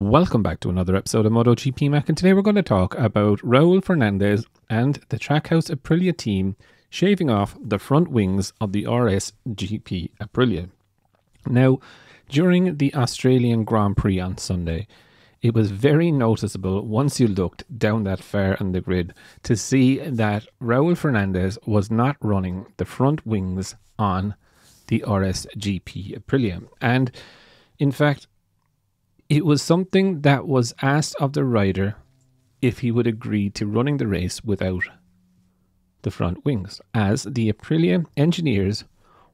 Welcome back to another episode of Motogp Mac, and today we're going to talk about Raul Fernandez and the Trackhouse Aprilia team shaving off the front wings of the RSGP Aprilia. Now, during the Australian Grand Prix on Sunday, it was very noticeable once you looked down that far on the grid to see that Raul Fernandez was not running the front wings on the RSGP Aprilia. And in fact, it was something that was asked of the rider if he would agree to running the race without the front wings, as the Aprilia engineers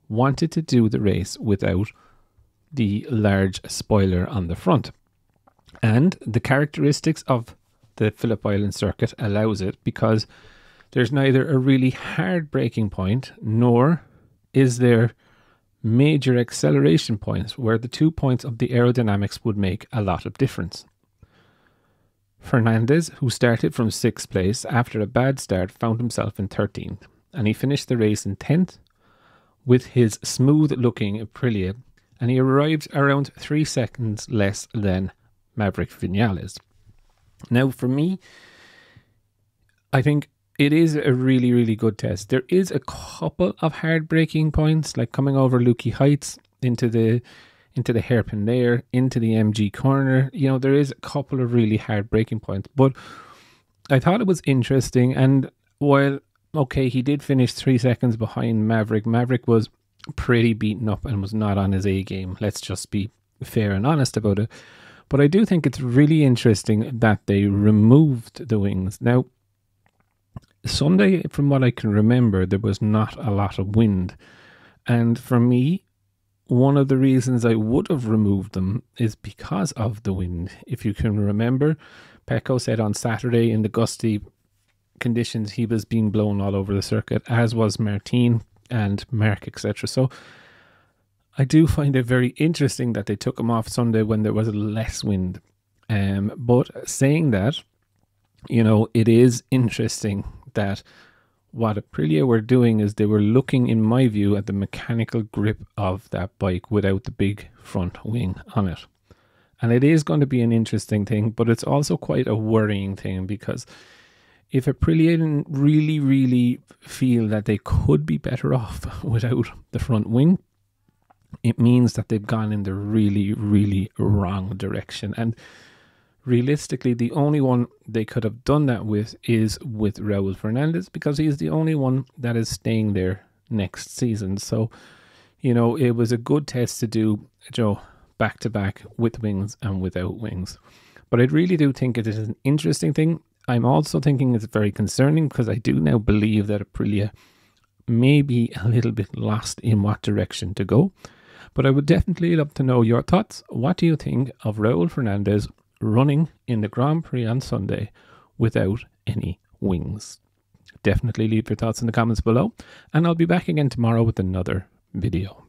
wanted to do the race without the large spoiler on the front. And the characteristics of the Phillip Island circuit allows it, because there's neither a really hard braking point nor is there major acceleration points where the 2 points of the aerodynamics would make a lot of difference. Fernandez, who started from 6th place after a bad start, found himself in 13th, and he finished the race in 10th with his smooth looking Aprilia, and he arrived around 3 seconds less than Maverick Vinales. Now for me, I think it is a really, really good test. There is a couple of hard braking points, like coming over Lukey Heights into the hairpin there, into the MG corner. You know, there is a couple of really hard braking points. But I thought it was interesting. And while, okay, he did finish 3 seconds behind Maverick, Maverick was pretty beaten up and was not on his A game. Let's just be fair and honest about it. But I do think it's really interesting that they removed the wings. Now, Sunday, from what I can remember, there was not a lot of wind. And for me, one of the reasons I would have removed them is because of the wind. If you can remember, Pecco said on Saturday in the gusty conditions, he was being blown all over the circuit, as was Martin and Mark, etc. So I do find it very interesting that they took him off Sunday when there was less wind. But saying that, you know, it is interesting that what Aprilia were doing is they were looking, in my view, at the mechanical grip of that bike without the big front wing on it. And it is going to be an interesting thing, but it's also quite a worrying thing, because if Aprilia didn't really, really feel that they could be better off without the front wing, it means that they've gone in the really, really wrong direction. And realistically, the only one they could have done that with is with Raul Fernandez, because he's the only one that is staying there next season. So, you know, it was a good test to do, Joe, back to back with wings and without wings. But I really do think it is an interesting thing. I'm also thinking it's very concerning, because I do now believe that Aprilia may be a little bit lost in what direction to go. But I would definitely love to know your thoughts. What do you think of Raul Fernandez running in the Grand Prix on Sunday without any wings? Definitely leave your thoughts in the comments below, and I'll be back again tomorrow with another video.